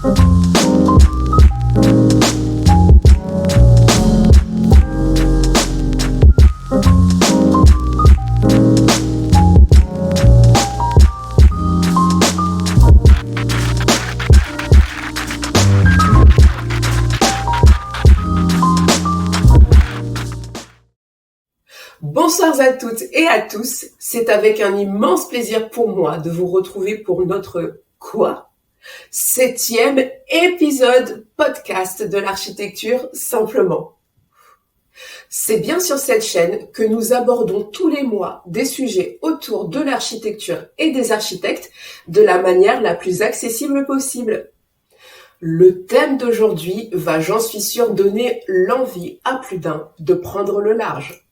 Bonsoir à toutes et à tous, c'est avec un immense plaisir pour moi de vous retrouver pour notre quoi 7e épisode podcast de l'architecture simplement. C'est bien sur cette chaîne que nous abordons tous les mois des sujets autour de l'architecture et des architectes de la manière la plus accessible possible. Le thème d'aujourd'hui va, j'en suis sûre, donner l'envie à plus d'un de prendre le large.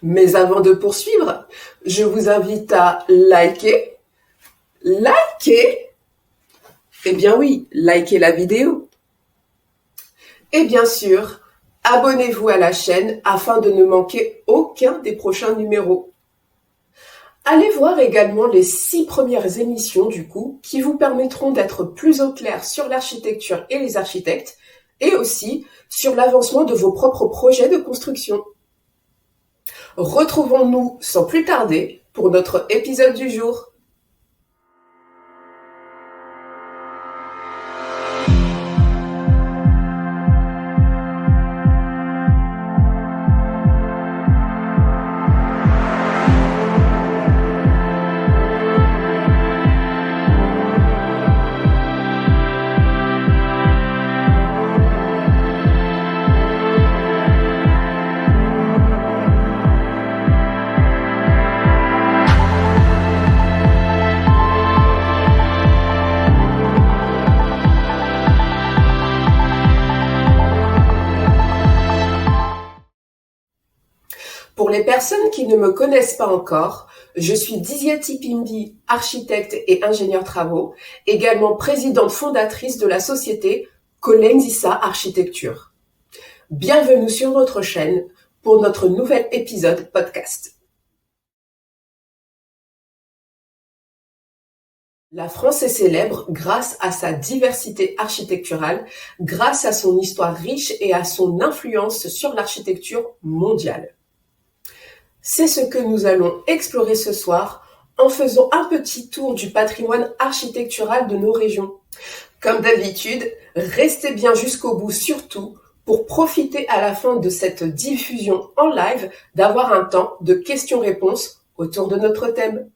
Mais avant de poursuivre, je vous invite à liker, eh bien oui, liker la vidéo. Et bien sûr, abonnez-vous à la chaîne afin de ne manquer aucun des prochains numéros. Allez voir également les 6 premières émissions qui vous permettront d'être plus au clair sur l'architecture et les architectes, et aussi sur l'avancement de vos propres projets de construction. Retrouvons-nous sans plus tarder pour notre épisode du jour. Pour les personnes qui ne me connaissent pas encore, je suis Diziati Pimbi, architecte et ingénieure travaux, également présidente fondatrice de la société Kolenzisa Architecture. Bienvenue sur notre chaîne pour notre nouvel épisode podcast. La France est célèbre grâce à sa diversité architecturale, grâce à son histoire riche et à son influence sur l'architecture mondiale. C'est ce que nous allons explorer ce soir en faisant un petit tour du patrimoine architectural de nos régions. Comme d'habitude, restez bien jusqu'au bout surtout pour profiter à la fin de cette diffusion en live d'avoir un temps de questions-réponses autour de notre thème.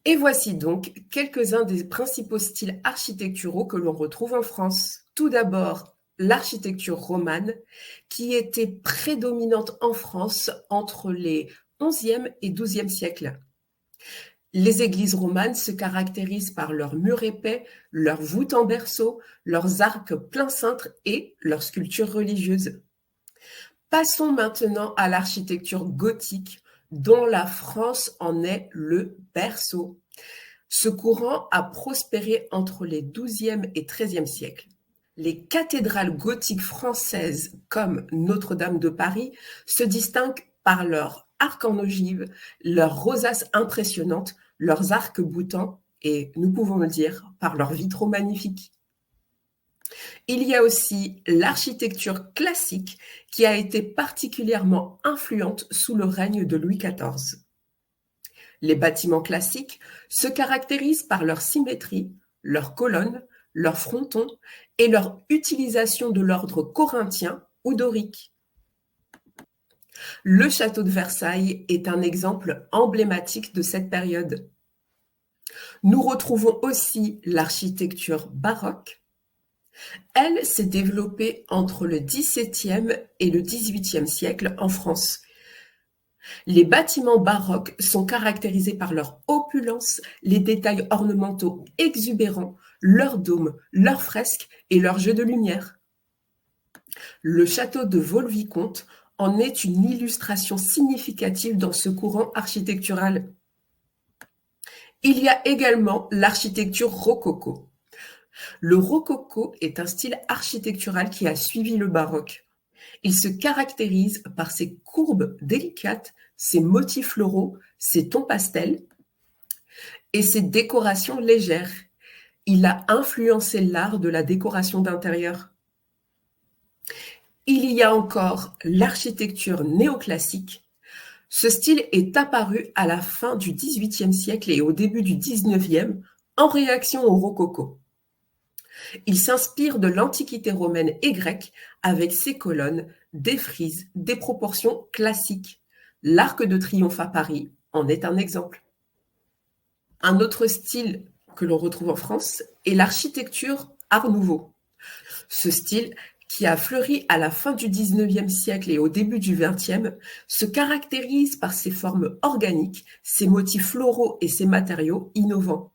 Et voici donc quelques-uns des principaux styles architecturaux que l'on retrouve en France. Tout d'abord, l'architecture romane, qui était prédominante en France entre les XIe et XIIe siècles. Les églises romanes se caractérisent par leurs murs épais, leurs voûtes en berceau, leurs arcs plein cintre et leurs sculptures religieuses. Passons maintenant à l'architecture gothique, dont la France en est le berceau. Ce courant a prospéré entre les XIIe et XIIIe siècles. Les cathédrales gothiques françaises, comme Notre-Dame de Paris, se distinguent par leur arc en ogive, leurs rosaces impressionnantes, leurs arcs boutants et, nous pouvons le dire, par leurs vitraux magnifiques. Il y a aussi l'architecture classique qui a été particulièrement influente sous le règne de Louis XIV. Les bâtiments classiques se caractérisent par leur symétrie, leurs colonnes, leurs frontons et leur utilisation de l'ordre corinthien ou dorique. Le château de Versailles est un exemple emblématique de cette période. Nous retrouvons aussi l'architecture baroque. Elle s'est développée entre le XVIIe et le XVIIIe siècle en France. Les bâtiments baroques sont caractérisés par leur opulence, les détails ornementaux exubérants, leurs dômes, leurs fresques et leurs jeux de lumière. Le château de Vaux-le-Vicomte en est une illustration significative dans ce courant architectural. Il y a également l'architecture rococo. Le rococo est un style architectural qui a suivi le baroque. Il se caractérise par ses courbes délicates, ses motifs floraux, ses tons pastels et ses décorations légères. Il a influencé l'art de la décoration d'intérieur. Il y a encore l'architecture néoclassique. Ce style est apparu à la fin du XVIIIe siècle et au début du XIXe en réaction au rococo. Il s'inspire de l'Antiquité romaine et grecque avec ses colonnes, des frises, des proportions classiques. L'Arc de Triomphe à Paris en est un exemple. Un autre style que l'on retrouve en France est l'architecture Art Nouveau. Ce style, qui a fleuri à la fin du XIXe siècle et au début du XXe, se caractérise par ses formes organiques, ses motifs floraux et ses matériaux innovants.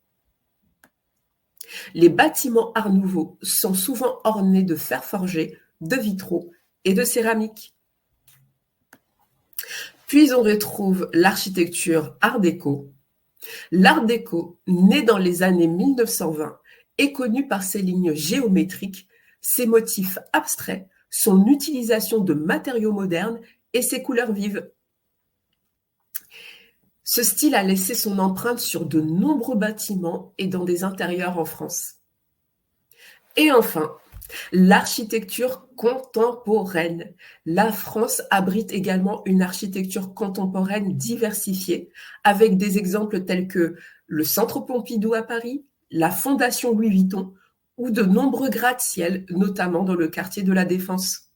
Les bâtiments Art Nouveau sont souvent ornés de fer forgé, de vitraux et de céramique. Puis on retrouve l'architecture Art déco. L'Art déco, né dans les années 1920, est connu par ses lignes géométriques, ses motifs abstraits, son utilisation de matériaux modernes et ses couleurs vives. Ce style a laissé son empreinte sur de nombreux bâtiments et dans des intérieurs en France. Et enfin, l'architecture contemporaine. La France abrite également une architecture contemporaine diversifiée, avec des exemples tels que le Centre Pompidou à Paris, la Fondation Louis Vuitton ou de nombreux gratte-ciel, notamment dans le quartier de la Défense.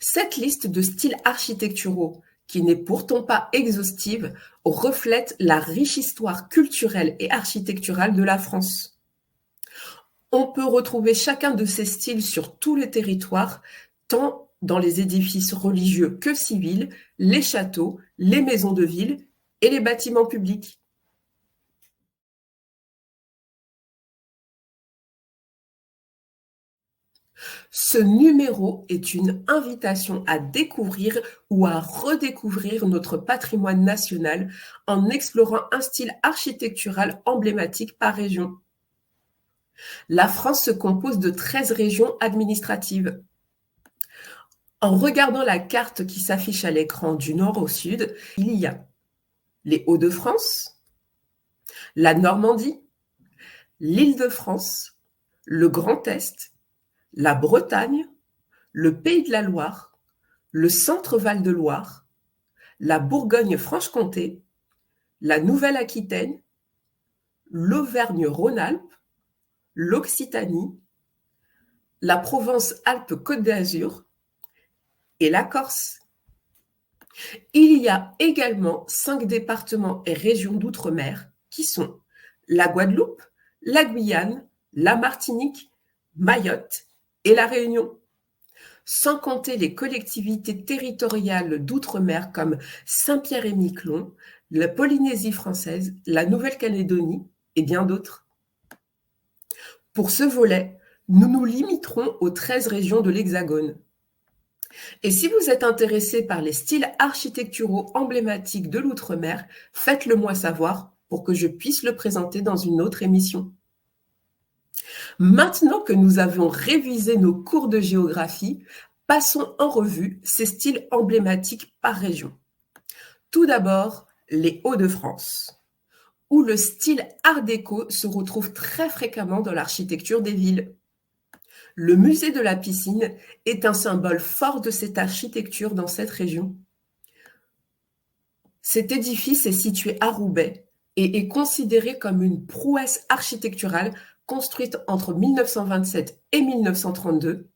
Cette liste de styles architecturaux, qui n'est pourtant pas exhaustive, reflète la riche histoire culturelle et architecturale de la France. On peut retrouver chacun de ces styles sur tous les territoires, tant dans les édifices religieux que civils, les châteaux, les maisons de ville et les bâtiments publics. Ce numéro est une invitation à découvrir ou à redécouvrir notre patrimoine national en explorant un style architectural emblématique par région. La France se compose de 13 régions administratives. En regardant la carte qui s'affiche à l'écran du nord au sud, il y a les Hauts-de-France, la Normandie, l'Île-de-France, le Grand Est, la Bretagne, le Pays de la Loire, le Centre-Val de Loire, la Bourgogne-Franche-Comté, la Nouvelle-Aquitaine, l'Auvergne-Rhône-Alpes, l'Occitanie, la Provence-Alpes-Côte d'Azur et la Corse. Il y a également 5 départements et régions d'outre-mer qui sont la Guadeloupe, la Guyane, la Martinique, Mayotte et la Réunion. Sans compter les collectivités territoriales d'outre-mer comme Saint-Pierre-et-Miquelon, la Polynésie française, la Nouvelle-Calédonie et bien d'autres. Pour ce volet, nous nous limiterons aux 13 régions de l'Hexagone. Et si vous êtes intéressé par les styles architecturaux emblématiques de l'outre-mer, faites-le moi savoir pour que je puisse le présenter dans une autre émission. Maintenant que nous avons révisé nos cours de géographie, passons en revue ces styles emblématiques par région. Tout d'abord, les Hauts-de-France, où le style Art déco se retrouve très fréquemment dans l'architecture des villes. Le musée de la piscine est un symbole fort de cette architecture dans cette région. Cet édifice est situé à Roubaix et est considéré comme une prouesse architecturale construite entre 1927 et 1932,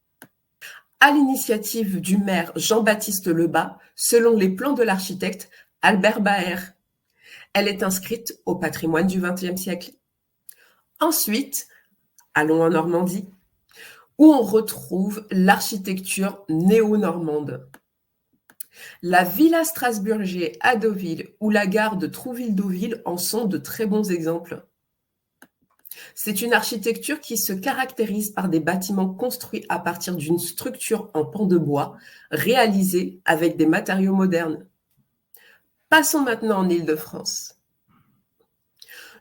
à l'initiative du maire Jean-Baptiste Lebas, selon les plans de l'architecte Albert Baer. Elle est inscrite au patrimoine du XXe siècle. Ensuite, allons en Normandie, où on retrouve l'architecture néo-normande. La Villa Strasburger à Deauville ou la gare de Trouville-Deauville en sont de très bons exemples. C'est une architecture qui se caractérise par des bâtiments construits à partir d'une structure en pan de bois, réalisée avec des matériaux modernes. Passons maintenant en Île-de-France.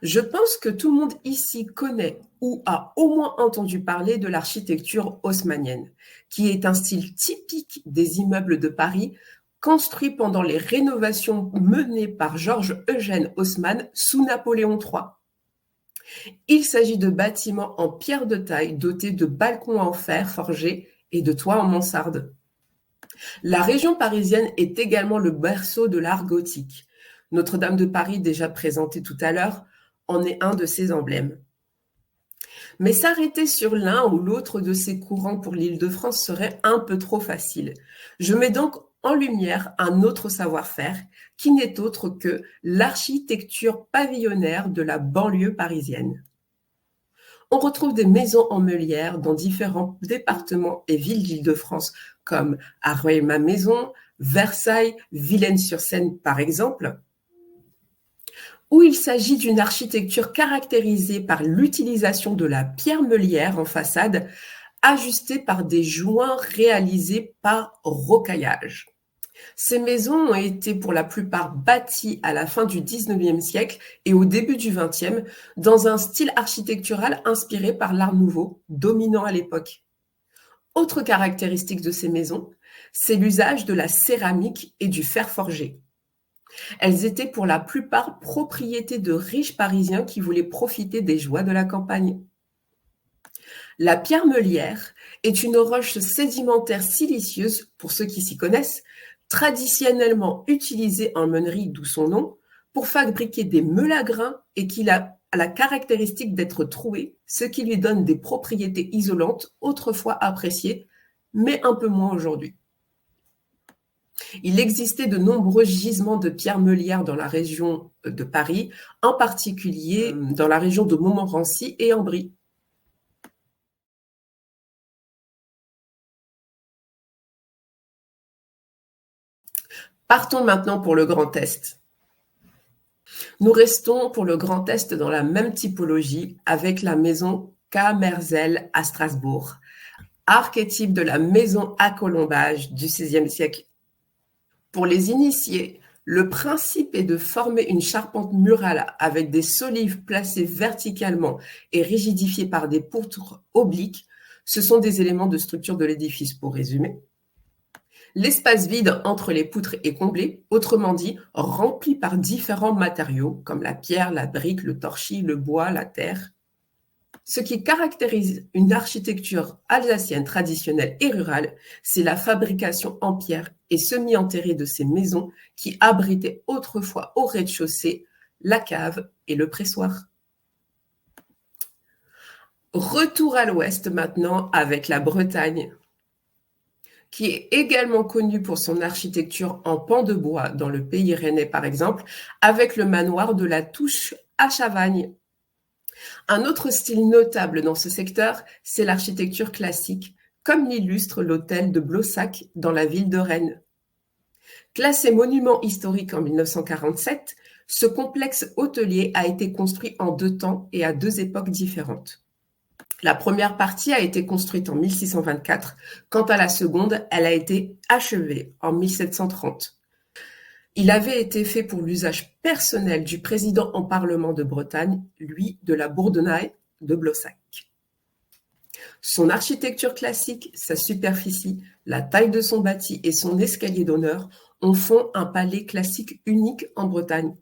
Je pense que tout le monde ici connaît ou a au moins entendu parler de l'architecture haussmannienne, qui est un style typique des immeubles de Paris, construit pendant les rénovations menées par Georges-Eugène Haussmann sous Napoléon III. Il s'agit de bâtiments en pierre de taille dotés de balcons en fer forgé et de toits en mansarde. La région parisienne est également le berceau de l'art gothique. Notre-Dame de Paris, déjà présentée tout à l'heure, en est un de ses emblèmes. Mais s'arrêter sur l'un ou l'autre de ces courants pour l'Île-de-France serait un peu trop facile. Je mets donc en lumière un autre savoir-faire qui n'est autre que l'architecture pavillonnaire de la banlieue parisienne. On retrouve des maisons en meulière dans différents départements et villes d'Île-de-France comme à Rueil-Malmaison, Versailles, Villaines-sur-Seine par exemple, où il s'agit d'une architecture caractérisée par l'utilisation de la pierre meulière en façade, ajustée par des joints réalisés par rocaillage. Ces maisons ont été pour la plupart bâties à la fin du XIXe siècle et au début du XXe dans un style architectural inspiré par l'Art nouveau, dominant à l'époque. Autre caractéristique de ces maisons, c'est l'usage de la céramique et du fer forgé. Elles étaient pour la plupart propriétés de riches Parisiens qui voulaient profiter des joies de la campagne. La pierre meulière est une roche sédimentaire silicieuse, pour ceux qui s'y connaissent, traditionnellement utilisée en meunerie, d'où son nom, pour fabriquer des meules à grains et qui a la caractéristique d'être trouée, ce qui lui donne des propriétés isolantes autrefois appréciées, mais un peu moins aujourd'hui. Il existait de nombreux gisements de pierres meulières dans la région de Paris, en particulier dans la région de Montmorency et en Brie. Partons maintenant pour le Grand Est. Nous restons pour le Grand Est dans la même typologie avec la maison Camerzel à Strasbourg, archétype de la maison à colombage du XVIe siècle. Pour les initiés, le principe est de former une charpente murale avec des solives placées verticalement et rigidifiées par des poutres obliques. Ce sont des éléments de structure de l'édifice, pour résumer. L'espace vide entre les poutres est comblé, autrement dit, rempli par différents matériaux comme la pierre, la brique, le torchis, le bois, la terre. Ce qui caractérise une architecture alsacienne traditionnelle et rurale, c'est la fabrication en pierre et semi-enterrée de ces maisons qui abritaient autrefois au rez-de-chaussée la cave et le pressoir. Retour à l'ouest maintenant avec la Bretagne, qui est également connue pour son architecture en pan de bois dans le Pays rennais par exemple, avec le manoir de la Touche à Chavagne. Un autre style notable dans ce secteur, c'est l'architecture classique, comme l'illustre l'hôtel de Blossac dans la ville de Rennes. Classé monument historique en 1947, ce complexe hôtelier a été construit en 2 temps et à 2 époques différentes. La première partie a été construite en 1624, quant à la seconde, elle a été achevée en 1730. Il avait été fait pour l'usage personnel du président en Parlement de Bretagne, Louis de la Bourdonnaye de Blossac. Son architecture classique, sa superficie, la taille de son bâti et son escalier d'honneur en font un palais classique unique en Bretagne.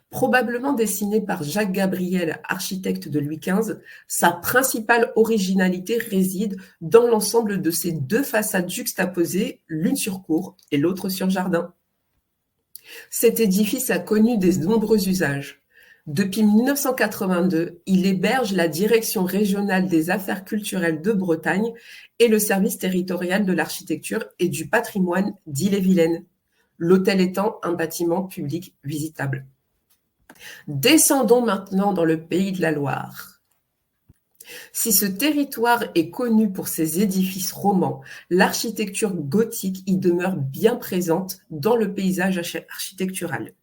Probablement dessiné par Jacques Gabriel, architecte de Louis XV, sa principale originalité réside dans l'ensemble de ses 2 façades juxtaposées, l'une sur cour et l'autre sur jardin. Cet édifice a connu de nombreux usages. Depuis 1982, il héberge la Direction régionale des affaires culturelles de Bretagne et le service territorial de l'architecture et du patrimoine d'Ille-et-Vilaine, l'hôtel étant un bâtiment public visitable. Descendons maintenant dans le Pays de la Loire. Si ce territoire est connu pour ses édifices romans, l'architecture gothique y demeure bien présente dans le paysage architectural.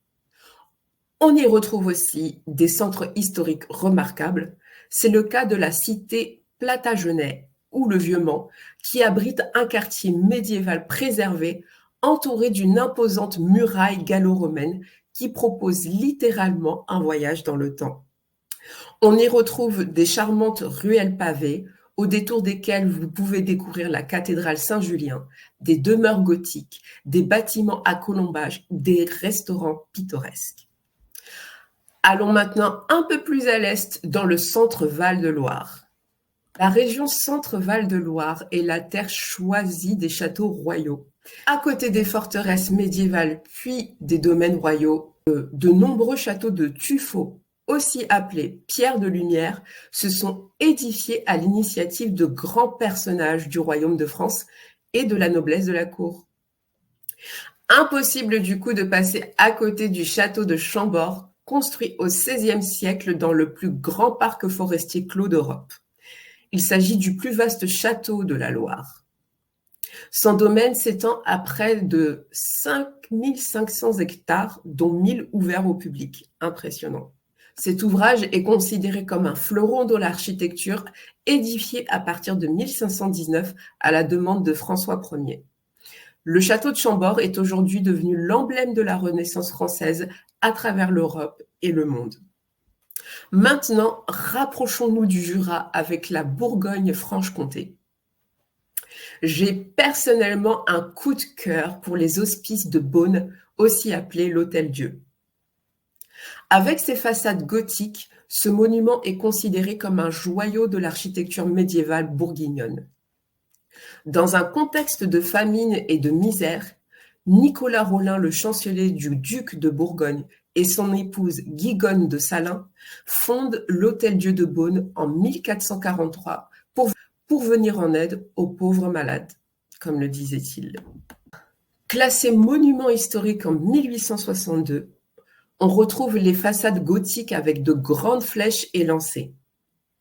On y retrouve aussi des centres historiques remarquables. C'est le cas de la cité Platagenêt ou le Vieux-Mans, qui abrite un quartier médiéval préservé entouré d'une imposante muraille gallo-romaine qui propose littéralement un voyage dans le temps. On y retrouve des charmantes ruelles pavées, au détour desquelles vous pouvez découvrir la cathédrale Saint-Julien, des demeures gothiques, des bâtiments à colombage, des restaurants pittoresques. Allons maintenant un peu plus à l'est, dans le centre Val-de-Loire. La région Centre-Val de Loire est la terre choisie des châteaux royaux. À côté des forteresses médiévales puis des domaines royaux, de nombreux châteaux de tuffeau, aussi appelés pierres de lumière, se sont édifiés à l'initiative de grands personnages du royaume de France et de la noblesse de la cour. Impossible du coup de passer à côté du château de Chambord, construit au XVIe siècle dans le plus grand parc forestier clos d'Europe. Il s'agit du plus vaste château de la Loire. Son domaine s'étend à près de 5500 hectares, dont 1000 ouverts au public. Impressionnant. Cet ouvrage est considéré comme un fleuron de l'architecture, édifié à partir de 1519 à la demande de François Ier. Le château de Chambord est aujourd'hui devenu l'emblème de la Renaissance française à travers l'Europe et le monde. Maintenant, rapprochons-nous du Jura avec la Bourgogne-Franche-Comté. J'ai personnellement un coup de cœur pour les hospices de Beaune, aussi appelés l'Hôtel-Dieu. Avec ses façades gothiques, ce monument est considéré comme un joyau de l'architecture médiévale bourguignonne. Dans un contexte de famine et de misère, Nicolas Rolin, le chancelier du duc de Bourgogne, et son épouse Guigonne de Salins fondent l'Hôtel-Dieu de Beaune en 1443 pour venir en aide aux pauvres malades, comme le disait-il. Classé monument historique en 1862, on retrouve les façades gothiques avec de grandes flèches élancées.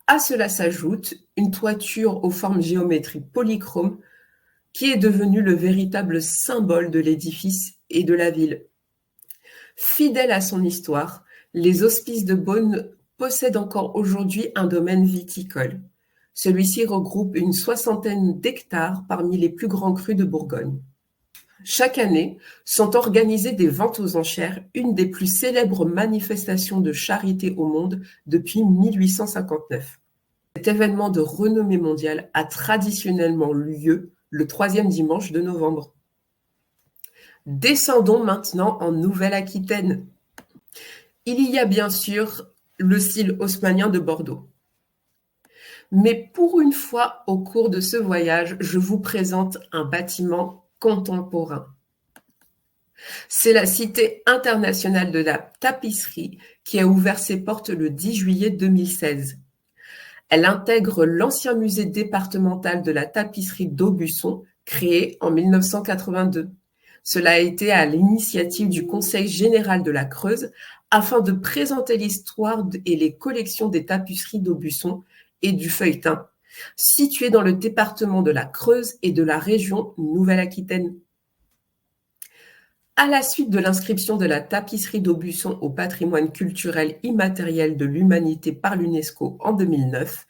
À cela s'ajoute une toiture aux formes géométriques polychromes qui est devenue le véritable symbole de l'édifice et de la ville. Fidèle à son histoire, les hospices de Beaune possèdent encore aujourd'hui un domaine viticole. Celui-ci regroupe une soixantaine d'hectares parmi les plus grands crus de Bourgogne. Chaque année sont organisées des ventes aux enchères, une des plus célèbres manifestations de charité au monde depuis 1859. Cet événement de renommée mondiale a traditionnellement lieu le troisième dimanche de novembre. Descendons maintenant en Nouvelle-Aquitaine. Il y a bien sûr le style haussmannien de Bordeaux. Mais pour une fois au cours de ce voyage, je vous présente un bâtiment contemporain. C'est la Cité internationale de la tapisserie qui a ouvert ses portes le 10 juillet 2016. Elle intègre l'ancien musée départemental de la tapisserie d'Aubusson, créé en 1982. Cela a été à l'initiative du Conseil général de la Creuse afin de présenter l'histoire et les collections des tapisseries d'Aubusson et du feuilletin, situées dans le département de la Creuse et de la région Nouvelle-Aquitaine. À la suite de l'inscription de la tapisserie d'Aubusson au patrimoine culturel immatériel de l'humanité par l'UNESCO en 2009,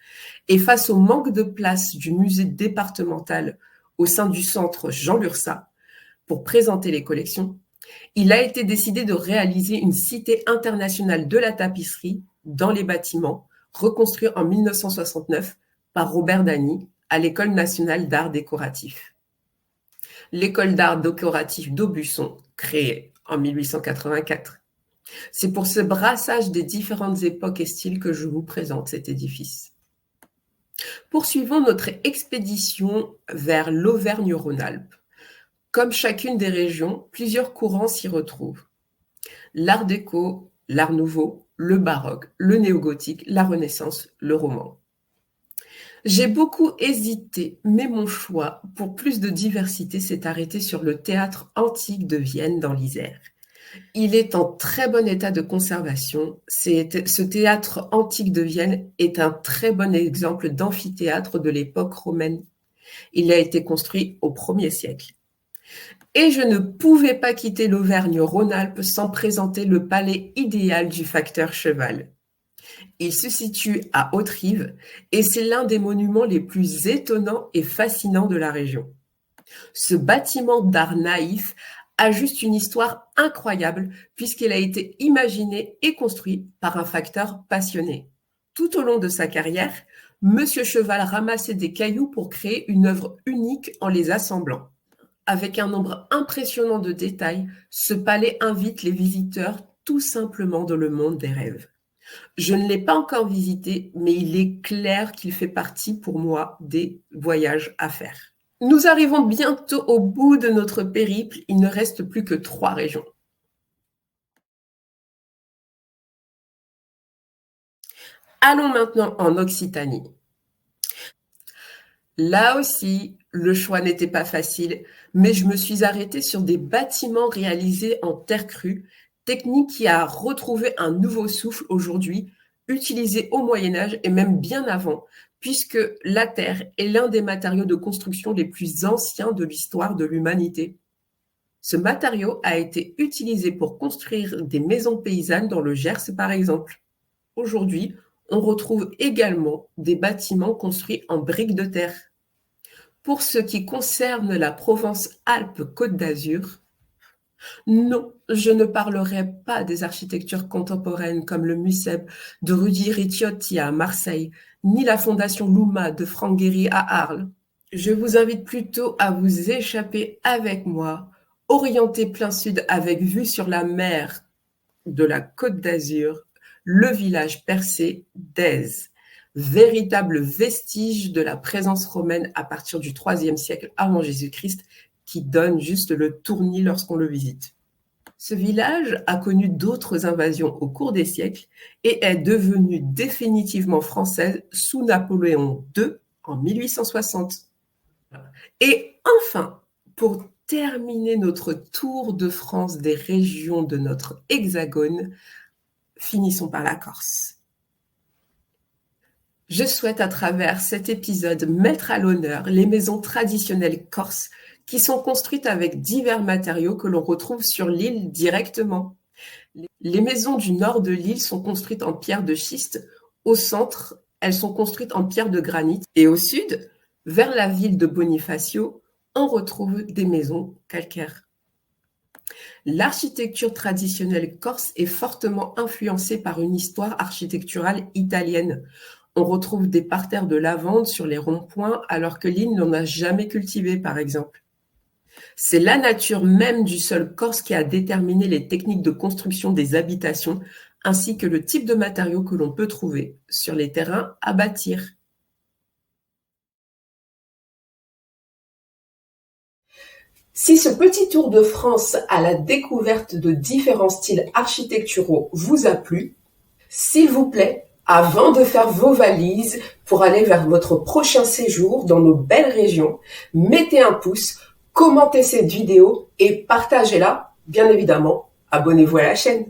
et face au manque de place du musée départemental au sein du centre Jean Lurçat pour présenter les collections, il a été décidé de réaliser une cité internationale de la tapisserie dans les bâtiments, reconstruits en 1969 par Robert Dany à l'École nationale d'art décoratif. L'école d'art décoratif d'Aubusson, créée en 1884. C'est pour ce brassage des différentes époques et styles que je vous présente cet édifice. Poursuivons notre expédition vers l'Auvergne-Rhône-Alpes. Comme chacune des régions, plusieurs courants s'y retrouvent. L'art déco, l'art nouveau, le baroque, le néogothique, la Renaissance, le roman. J'ai beaucoup hésité, mais mon choix, pour plus de diversité, s'est arrêté sur le théâtre antique de Vienne dans l'Isère. Il est en très bon état de conservation. Ce théâtre antique de Vienne est un très bon exemple d'amphithéâtre de l'époque romaine. Il a été construit au 1er siècle. Et je ne pouvais pas quitter l'Auvergne-Rhône-Alpes sans présenter le palais idéal du facteur cheval. Il se situe à Hauterive et c'est l'un des monuments les plus étonnants et fascinants de la région. Ce bâtiment d'art naïf a juste une histoire incroyable puisqu'il a été imaginé et construit par un facteur passionné. Tout au long de sa carrière, Monsieur Cheval ramassait des cailloux pour créer une œuvre unique en les assemblant. Avec un nombre impressionnant de détails, ce palais invite les visiteurs tout simplement dans le monde des rêves. Je ne l'ai pas encore visité, mais il est clair qu'il fait partie pour moi des voyages à faire. Nous arrivons bientôt au bout de notre périple, il ne reste plus que 3 régions. Allons maintenant en Occitanie. Là aussi, le choix n'était pas facile, mais je me suis arrêtée sur des bâtiments réalisés en terre crue, technique qui a retrouvé un nouveau souffle aujourd'hui, utilisée au Moyen Âge et même bien avant, puisque la terre est l'un des matériaux de construction les plus anciens de l'histoire de l'humanité. Ce matériau a été utilisé pour construire des maisons paysannes dans le Gers par exemple. Aujourd'hui, on retrouve également des bâtiments construits en briques de terre. Pour ce qui concerne la Provence-Alpes-Côte d'Azur, non, je ne parlerai pas des architectures contemporaines comme le Museb de Rudy Ricciotti à Marseille, ni la Fondation Louma de Franck Gehry à Arles. Je vous invite plutôt à vous échapper avec moi, orienté plein sud avec vue sur la mer de la Côte d'Azur, le village percé d'Èze, véritable vestige de la présence romaine à partir du IIIe siècle avant Jésus-Christ, qui donne juste le tournis lorsqu'on le visite. Ce village a connu d'autres invasions au cours des siècles et est devenu définitivement française sous Napoléon II en 1860. Et enfin, pour terminer notre tour de France des régions de notre hexagone, finissons par la Corse. Je souhaite à travers cet épisode mettre à l'honneur les maisons traditionnelles corses qui sont construites avec divers matériaux que l'on retrouve sur l'île directement. Les maisons du nord de l'île sont construites en pierre de schiste. Au centre, elles sont construites en pierre de granit. Et au sud, vers la ville de Bonifacio, on retrouve des maisons calcaires. L'architecture traditionnelle corse est fortement influencée par une histoire architecturale italienne. On retrouve des parterres de lavande sur les ronds-points alors que l'île n'en a jamais cultivé, par exemple. C'est la nature même du sol corse qui a déterminé les techniques de construction des habitations ainsi que le type de matériaux que l'on peut trouver sur les terrains à bâtir. Si ce petit tour de France à la découverte de différents styles architecturaux vous a plu, s'il vous plaît, avant de faire vos valises pour aller vers votre prochain séjour dans nos belles régions, mettez un pouce, commentez cette vidéo et partagez-la, bien évidemment, abonnez-vous à la chaîne.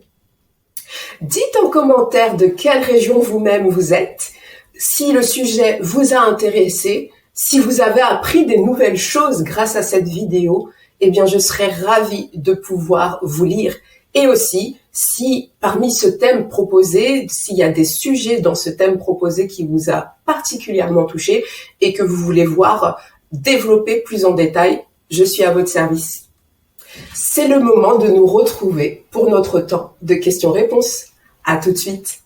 Dites en commentaire de quelle région vous-même vous êtes, si le sujet vous a intéressé, si vous avez appris des nouvelles choses grâce à cette vidéo, eh bien je serais ravie de pouvoir vous lire. Et aussi, si parmi ce thème proposé, s'il y a des sujets dans ce thème proposé qui vous a particulièrement touché et que vous voulez voir développer plus en détail, je suis à votre service. C'est le moment de nous retrouver pour notre temps de questions-réponses. À tout de suite.